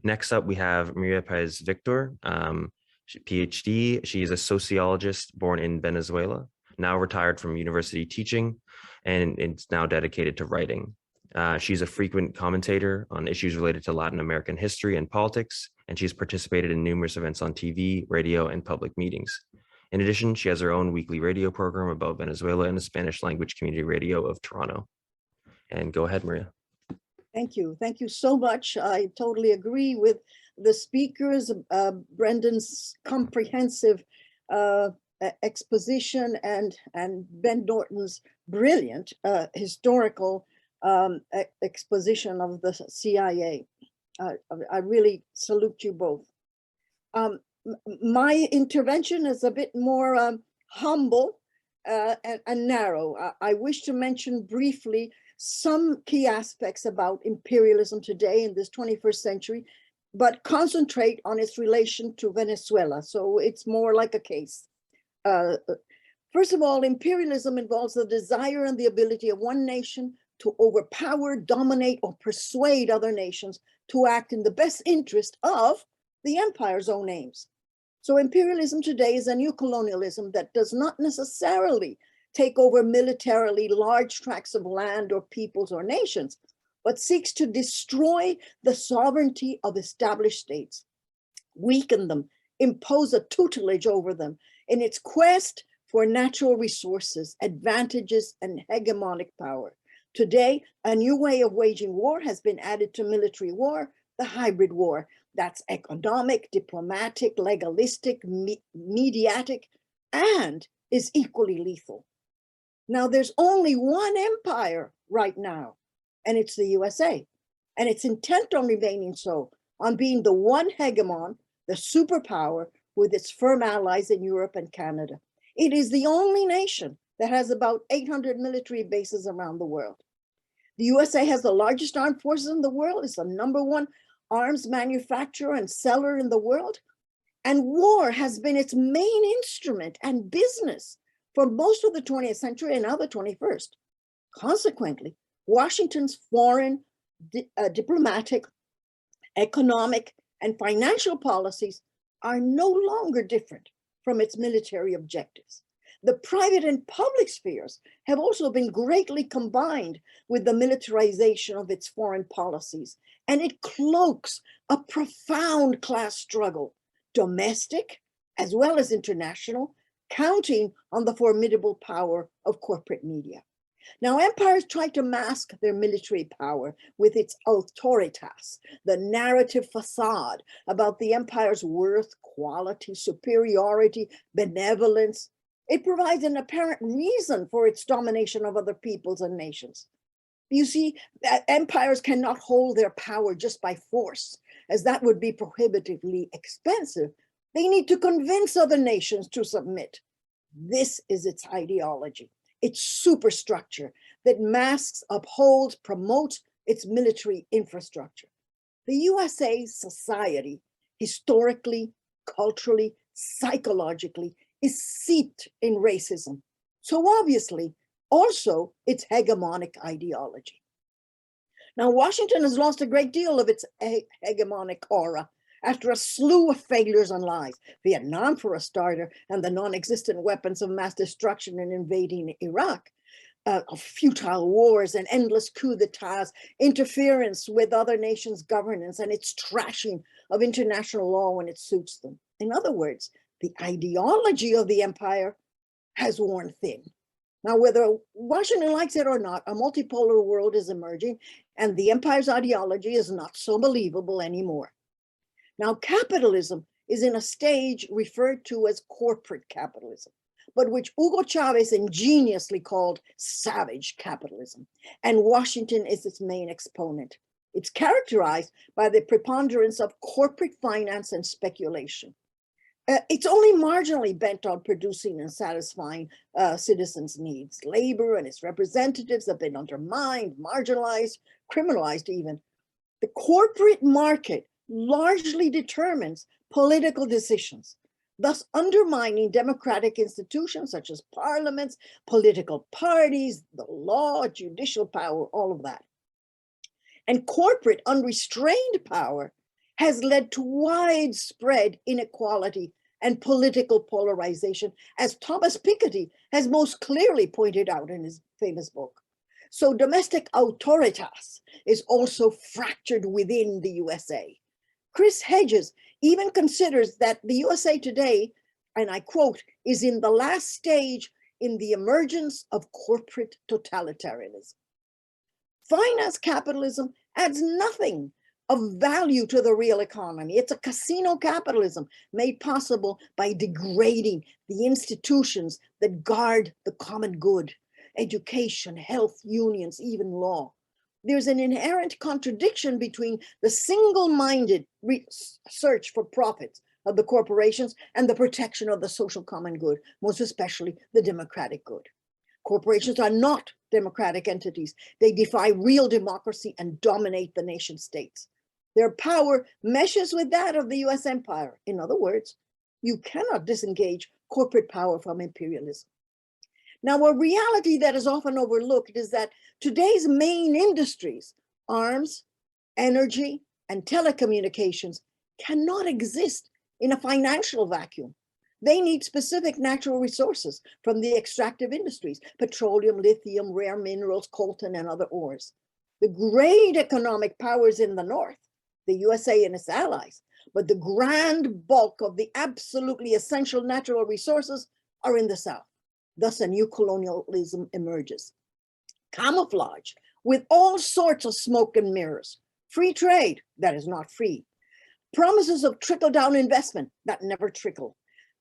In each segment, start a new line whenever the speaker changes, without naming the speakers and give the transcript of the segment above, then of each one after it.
Next up, we have Mariá Páez Victor, PhD. She is a sociologist born in Venezuela, now retired from university teaching, and it's now dedicated to writing. She's a frequent commentator on issues related to Latin American history and politics, and she's participated in numerous events on TV, radio, and public meetings. In addition, she has her own weekly radio program about Venezuela in the Spanish language community radio of Toronto. And go ahead, Mariá.
Thank you. Thank you so much. I totally agree with the speakers, Brendan's comprehensive exposition and Ben Norton's brilliant historical exposition of the CIA. I really salute you both. My intervention is a bit more humble and narrow. I wish to mention briefly some key aspects about imperialism today in this 21st century, but concentrate on its relation to Venezuela. So it's more like a case. First of all, imperialism involves the desire and the ability of one nation to overpower, dominate, or persuade other nations to act in the best interest of the empire's own aims. So imperialism today is a new colonialism that does not necessarily take over militarily large tracts of land or peoples or nations, but seeks to destroy the sovereignty of established states, weaken them, impose a tutelage over them in its quest for natural resources, advantages, and hegemonic power. Today, a new way of waging war has been added to military war, the hybrid war. That's economic, diplomatic, legalistic, mediatic, and is equally lethal. Now, there's only one empire right now, and it's the USA. And it's intent on remaining so, on being the one hegemon, the superpower with its firm allies in Europe and Canada. It is the only nation that has about 800 military bases around the world. The USA has the largest armed forces in the world. It's the #1 arms manufacturer and seller in the world. And war has been its main instrument and business for most of the 20th century and now the 21st. Consequently, Washington's foreign, diplomatic, economic, and financial policies are no longer different from its military objectives. The private and public spheres have also been greatly combined with the militarization of its foreign policies, and it cloaks a profound class struggle, domestic as well as international, counting on the formidable power of corporate media. Now, empires try to mask their military power with its autoritas, the narrative facade about the empire's worth, quality, superiority, benevolence. It provides an apparent reason for its domination of other peoples and nations. You see, empires cannot hold their power just by force, as that would be prohibitively expensive. They need to convince other nations to submit. This is its ideology, its superstructure that masks, upholds, promotes its military infrastructure. The USA society, historically, culturally, psychologically, is steeped in racism. So obviously, also its hegemonic ideology. Now, Washington has lost a great deal of its hegemonic aura after a slew of failures and lies. Vietnam, for a starter, and the non-existent weapons of mass destruction in invading Iraq, of futile wars and endless coups d'etats, interference with other nations' governance, and its trashing of international law when it suits them. In other words, the ideology of the empire has worn thin. Now, whether Washington likes it or not, a multipolar world is emerging, and the empire's ideology is not so believable anymore. Now, capitalism is in a stage referred to as corporate capitalism, but which Hugo Chavez ingeniously called savage capitalism, and Washington is its main exponent. It's characterized by the preponderance of corporate finance and speculation. It's only marginally bent on producing and satisfying citizens' needs. Labor and its representatives have been undermined, marginalized, criminalized even. The corporate market largely determines political decisions, thus undermining democratic institutions such as parliaments, political parties, the law, judicial power, all of that. And corporate unrestrained power has led to widespread inequality and political polarization, as Thomas Piketty has most clearly pointed out in his famous book. So domestic autoritas is also fractured within the USA. Chris Hedges even considers that the USA today, and I quote, is in the last stage in the emergence of corporate totalitarianism. Finance capitalism adds nothing of value to the real economy. It's a casino capitalism made possible by degrading the institutions that guard the common good: education, health, unions, even law. There's an inherent contradiction between the single-minded search for profits of the corporations and the protection of the social common good, most especially the democratic good. Corporations are not democratic entities. They defy real democracy and dominate the nation states. Their power meshes with that of the US empire. In other words, you cannot disengage corporate power from imperialism. Now, a reality that is often overlooked is that today's main industries, arms, energy, and telecommunications, cannot exist in a financial vacuum. They need specific natural resources from the extractive industries: petroleum, lithium, rare minerals, coltan, and other ores. The great economic powers in the North, the USA and its allies, but the grand bulk of the absolutely essential natural resources are in the South. Thus, a new colonialism emerges, camouflaged with all sorts of smoke and mirrors: free trade that is not free, promises of trickle-down investment that never trickle,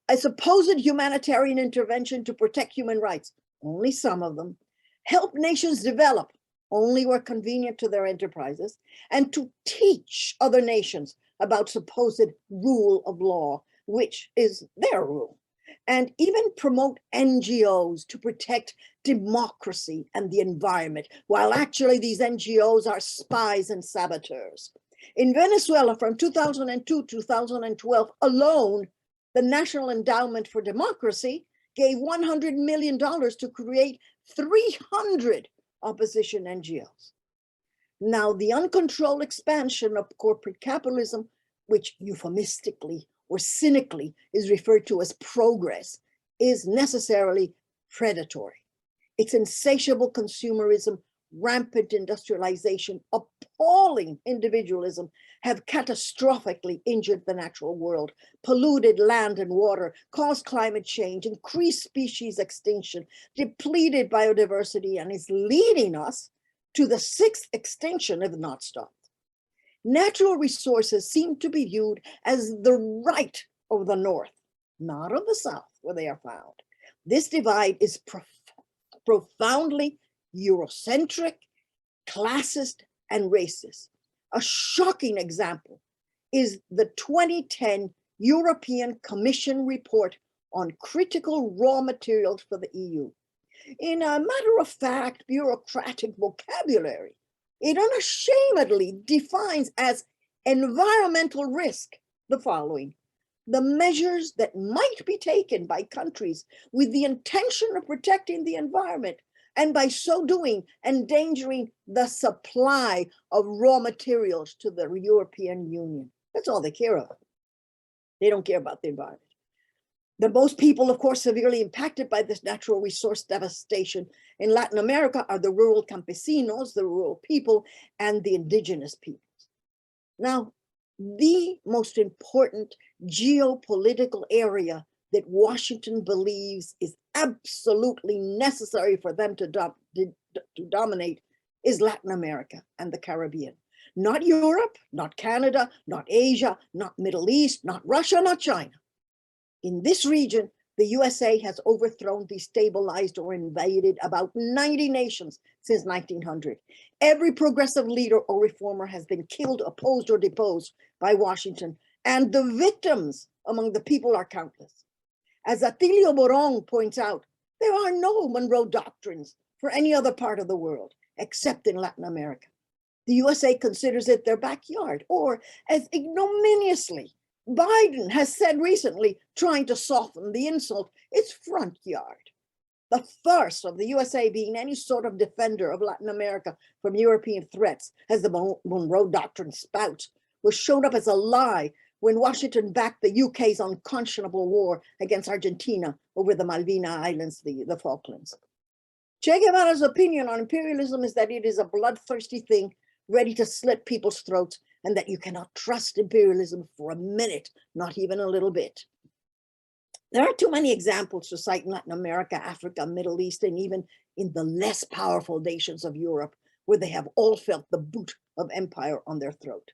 a supposed humanitarian intervention to protect human rights, only some of them, help nations develop only where convenient to their enterprises, and to teach other nations about supposed rule of law, which is their rule, and even promote NGOs to protect democracy and the environment, while actually these NGOs are spies and saboteurs. In Venezuela, from 2002 to 2012 alone, the National Endowment for Democracy gave $100 million to create 300 opposition NGOs. Now, the uncontrolled expansion of corporate capitalism, which euphemistically or cynically is referred to as progress, is necessarily predatory. Its insatiable consumerism, rampant industrialization, appalling individualism have catastrophically injured the natural world, polluted land and water, caused climate change, increased species extinction, depleted biodiversity, and is leading us to the sixth extinction if not stopped. Natural resources seem to be viewed as the right of the North, not of the South, where they are found. This divide is profoundly Eurocentric, classist, and racist. A shocking example is the 2010 European Commission report on critical raw materials for the EU. In a matter-of-fact bureaucratic vocabulary, it unashamedly defines as environmental risk the following: the measures that might be taken by countries with the intention of protecting the environment, and by so doing, endangering the supply of raw materials to the European Union. That's all they care about. They don't care about the environment. The most people, of course, severely impacted by this natural resource devastation in Latin America are the rural campesinos, the rural people, and the indigenous peoples. Now, the most important geopolitical area that Washington believes is absolutely necessary for them to dominate is Latin America and the Caribbean. Not Europe, not Canada, not Asia, not Middle East, not Russia, not China. In this region, the USA has overthrown, destabilized, or invaded about 90 nations since 1900. Every progressive leader or reformer has been killed, opposed, or deposed by Washington, and the victims among the people are countless. As Atilio Borón points out, there are no Monroe doctrines for any other part of the world except in Latin America. The USA considers it their backyard, or as ignominiously Biden has said recently, trying to soften the insult, its front yard. The farce of the USA being any sort of defender of Latin America from European threats, as the Monroe Doctrine spouts, was showed up as a lie when Washington backed the UK's unconscionable war against Argentina over the Malvina Islands, the Falklands. Che Guevara's opinion on imperialism is that it is a bloodthirsty thing ready to slit people's throats, and that you cannot trust imperialism for a minute, not even a little bit. There are too many examples to cite in Latin America, Africa, Middle East, and even in the less powerful nations of Europe, where they have all felt the boot of empire on their throat.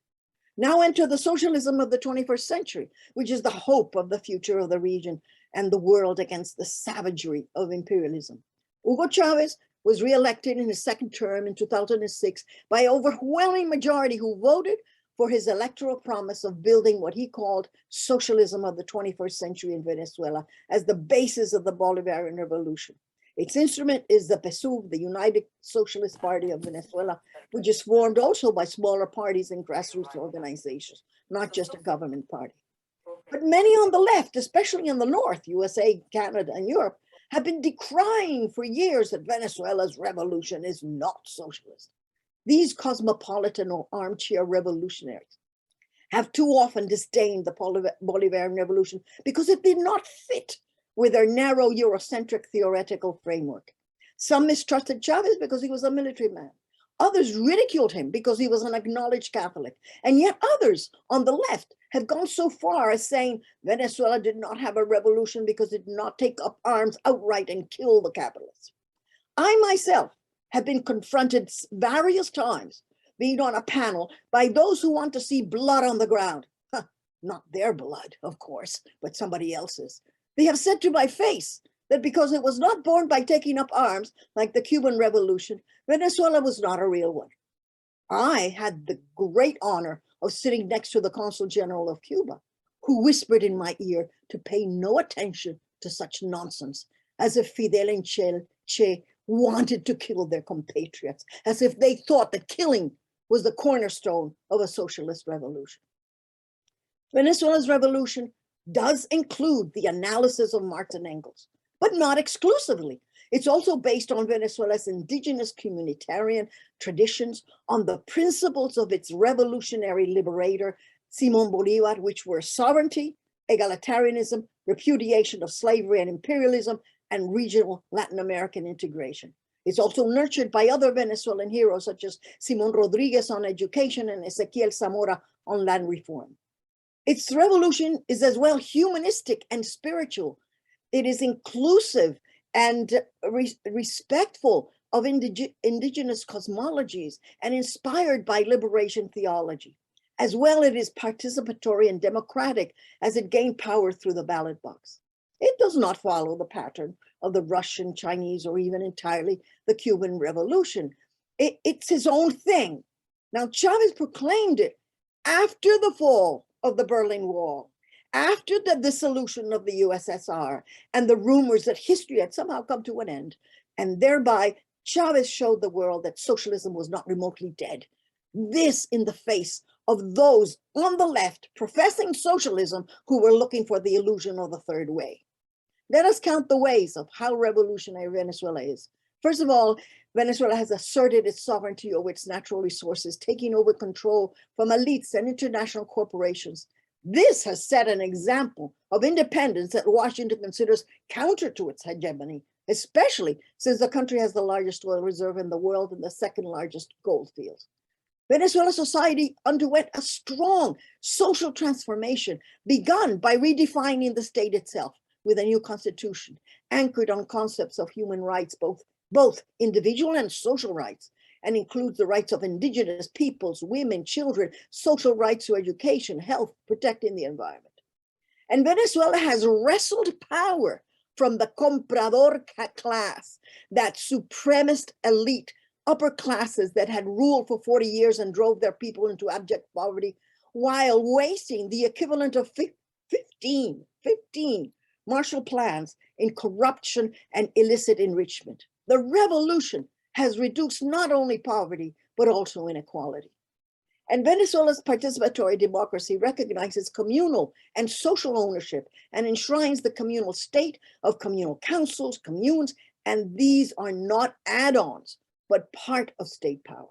Now enter the socialism of the 21st century, which is the hope of the future of the region and the world against the savagery of imperialism. Hugo Chavez was re-elected in his second term in 2006 by an overwhelming majority who voted for his electoral promise of building what he called socialism of the 21st century in Venezuela as the basis of the Bolivarian Revolution. Its instrument is the PSUV, the United Socialist Party of Venezuela, which is formed also by smaller parties and grassroots organizations, not just a government party. But many on the left, especially in the North, USA, Canada, and Europe, have been decrying for years that Venezuela's revolution is not socialist. These cosmopolitan or armchair revolutionaries have too often disdained the Bolivarian Revolution because it did not fit with their narrow Eurocentric theoretical framework. Some mistrusted Chavez because he was a military man. Others ridiculed him because he was an acknowledged Catholic. And yet others on the left have gone so far as saying Venezuela did not have a revolution because it did not take up arms outright and kill the capitalists. I myself have been confronted various times, being on a panel, by those who want to see blood on the ground. Not their blood, of course, but somebody else's. They have said to my face that because it was not born by taking up arms, like the Cuban Revolution, Venezuela was not a real one. I had the great honor of sitting next to the Consul General of Cuba, who whispered in my ear to pay no attention to such nonsense, as if Fidel and Che wanted to kill their compatriots, as if they thought that killing was the cornerstone of a socialist revolution. Venezuela's revolution does include the analysis of Marx and Engels, but not exclusively. It's also based on Venezuela's indigenous communitarian traditions, on the principles of its revolutionary liberator, Simón Bolívar, which were sovereignty, egalitarianism, repudiation of slavery and imperialism, and regional Latin American integration. It's also nurtured by other Venezuelan heroes such as Simón Rodríguez on education and Ezequiel Zamora on land reform. Its revolution is as well humanistic and spiritual. It is inclusive and respectful of indigenous cosmologies and inspired by liberation theology. As well, it is participatory and democratic as it gained power through the ballot box. It does not follow the pattern of the Russian, Chinese, or even entirely the Cuban Revolution. It's his own thing. Now, Chavez proclaimed it after the fall of the Berlin Wall, after the dissolution of the USSR, and the rumors that history had somehow come to an end. And thereby, Chavez showed the world that socialism was not remotely dead. This in the face of those on the left professing socialism who were looking for the illusion of the third way. Let us count the ways of how revolutionary Venezuela is. First of all, Venezuela has asserted its sovereignty over its natural resources, taking over control from elites and international corporations. This has set an example of independence that Washington considers counter to its hegemony, especially since the country has the largest oil reserve in the world and the second largest gold fields. Venezuela society underwent a strong social transformation begun by redefining the state itself with a new constitution anchored on concepts of human rights, both individual and social rights, and includes the rights of indigenous peoples, women, children, social rights to education, health, protecting the environment. And Venezuela has wrestled power from the comprador class, that supremacist elite, upper classes that had ruled for 40 years and drove their people into abject poverty, while wasting the equivalent of 15 Marshall Plans in corruption and illicit enrichment. The revolution has reduced not only poverty, but also inequality. And Venezuela's participatory democracy recognizes communal and social ownership and enshrines the communal state of communal councils, communes, and these are not add-ons, but part of state power.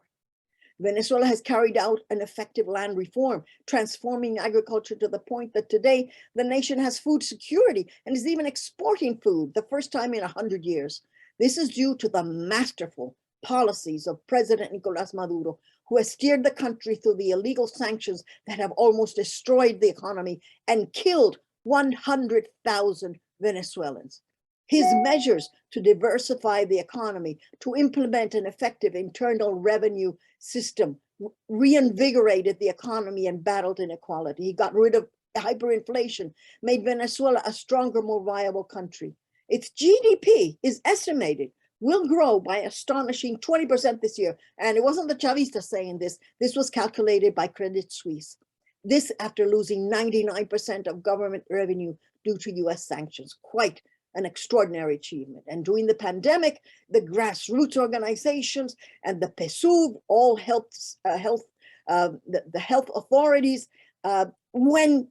Venezuela has carried out an effective land reform, transforming agriculture to the point that today the nation has food security and is even exporting food, the first time in 100 years. This is due to the masterful policies of President Nicolás Maduro, who has steered the country through the illegal sanctions that have almost destroyed the economy and killed 100,000 Venezuelans. His measures to diversify the economy, to implement an effective internal revenue system, reinvigorated the economy and battled inequality. He got rid of hyperinflation, made Venezuela a stronger, more viable country. Its GDP is estimated will grow by astonishing 20% this year. And it wasn't the Chavistas saying this. This was calculated by Credit Suisse. This after losing 99% of government revenue due to US sanctions. Quite an extraordinary achievement. And during the pandemic, the grassroots organizations and the PSUV all helped the health authorities when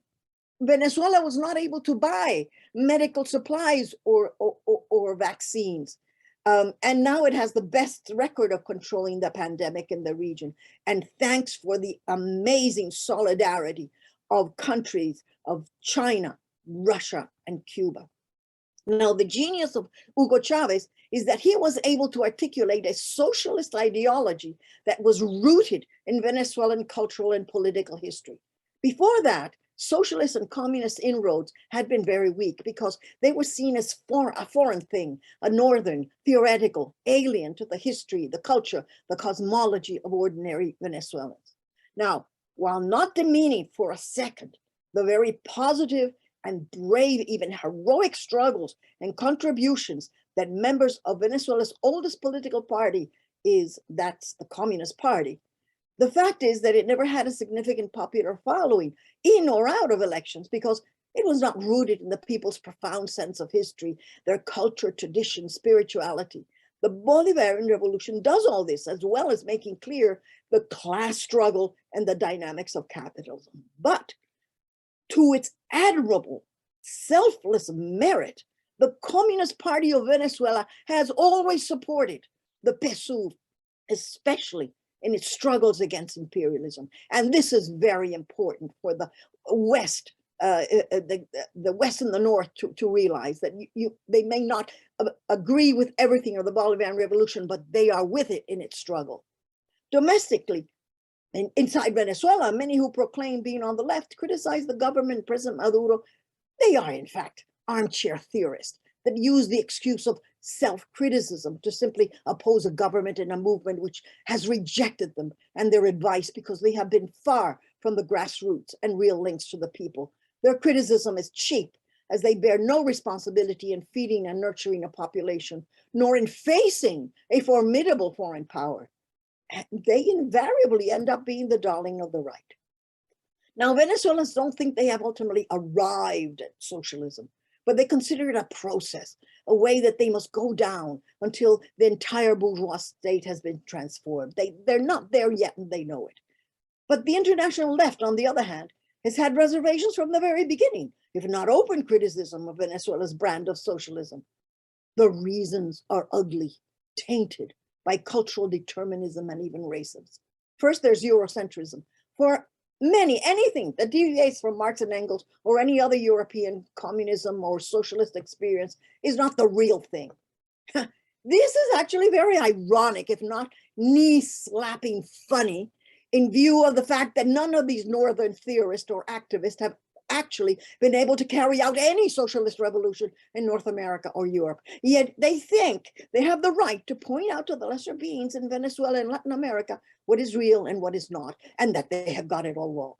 Venezuela was not able to buy medical supplies or vaccines. And now it has the best record of controlling the pandemic in the region. And thanks for the amazing solidarity of countries of China, Russia, and Cuba. Now, the genius of Hugo Chavez is that he was able to articulate a socialist ideology that was rooted in Venezuelan cultural and political history. Before that, socialist and communist inroads had been very weak because they were seen as a foreign thing, a northern, theoretical, alien to the history, the culture, the cosmology of ordinary Venezuelans. Now, while not demeaning for a second the very positive and brave, even heroic struggles and contributions that members of Venezuela's oldest political party that's the Communist Party. The fact is that it never had a significant popular following in or out of elections because it was not rooted in the people's profound sense of history, their culture, tradition, spirituality. The Bolivarian Revolution does all this, as well as making clear the class struggle and the dynamics of capitalism. But to its admirable, selfless merit, the Communist Party of Venezuela has always supported the PSUV, especially in its struggles against imperialism. And this is very important for the West, the West and the North to realize that they may not agree with everything of the Bolivarian Revolution, but they are with it in its struggle. Domestically, inside Venezuela, many who proclaim being on the left criticize the government, President Maduro. They are, in fact, armchair theorists that use the excuse of self-criticism to simply oppose a government and a movement which has rejected them and their advice because they have been far from the grassroots and real links to the people. Their criticism is cheap, as they bear no responsibility in feeding and nurturing a population, nor in facing a formidable foreign power. They invariably end up being the darling of the right. Now, Venezuelans don't think they have ultimately arrived at socialism, but they consider it a process, a way that they must go down until the entire bourgeois state has been transformed. They're not there yet, and they know it. But the international left, on the other hand, has had reservations from the very beginning, if not open criticism of Venezuela's brand of socialism. The reasons are ugly, tainted by cultural determinism and even racism. First, there's Eurocentrism. For many, anything that deviates from Marx and Engels or any other European communism or socialist experience is not the real thing. This is actually very ironic, if not knee-slapping funny, in view of the fact that none of these northern theorists or activists have actually been able to carry out any socialist revolution in North America or Europe. Yet they think they have the right to point out to the lesser beings in Venezuela and Latin America what is real and what is not, and that they have got it all wrong.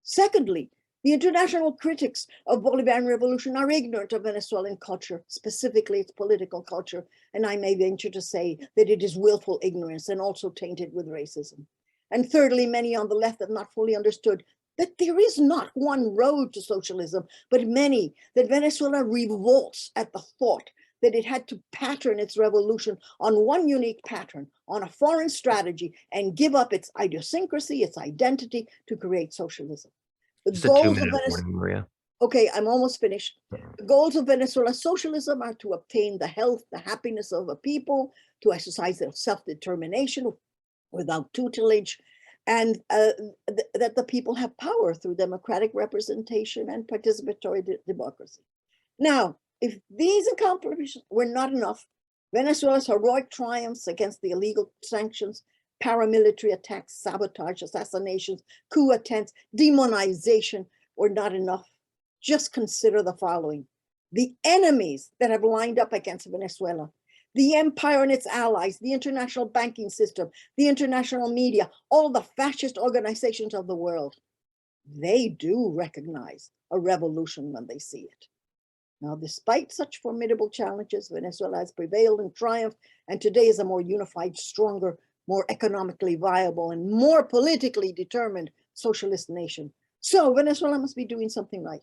Secondly, the international critics of Bolivarian Revolution are ignorant of Venezuelan culture, specifically its political culture, and I may venture to say that it is willful ignorance and also tainted with racism. And thirdly, many on the left have not fully understood that there is not one road to socialism, but many, that Venezuela revolts at the thought that it had to pattern its revolution on one unique pattern, on a foreign strategy, and give up its idiosyncrasy, its identity to create socialism. The
Just a
goals
2-minute
of Venezuela.
warning, Maria.
Okay, I'm almost finished. The goals of Venezuela socialism are to obtain the health, the happiness of a people, to exercise their self-determination, without tutelage, and that the people have power through democratic representation and participatory democracy. Now, if these accomplishments were not enough, Venezuela's heroic triumphs against the illegal sanctions, paramilitary attacks, sabotage, assassinations, coup attempts, demonization were not enough. Just consider the following. The enemies that have lined up against Venezuela, the empire and its allies, the international banking system, the international media, all the fascist organizations of the world, they do recognize a revolution when they see it. Now, despite such formidable challenges, Venezuela has prevailed and triumphed, and today is a more unified, stronger, more economically viable, and more politically determined socialist nation. So Venezuela must be doing something right.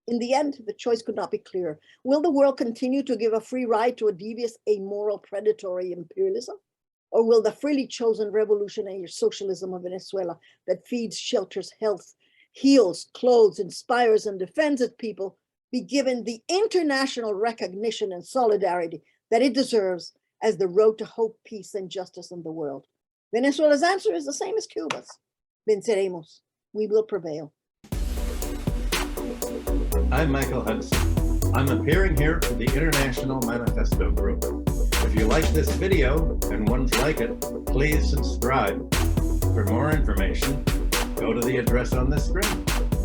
In the end, the choice could not be clearer. Will the world continue to give a free ride to a devious, amoral, predatory imperialism? Or will the freely chosen revolutionary socialism of Venezuela that feeds, shelters, health, heals, clothes, inspires, and defends its people be given the international recognition and solidarity that it deserves as the road to hope, peace, and justice in the world? Venezuela's answer is the same as Cuba's. Venceremos. We will prevail.
I'm Michael Hudson. I'm appearing here for the International Manifesto Group. If you like this video and ones like it, please subscribe. For more information, go to the address on the screen.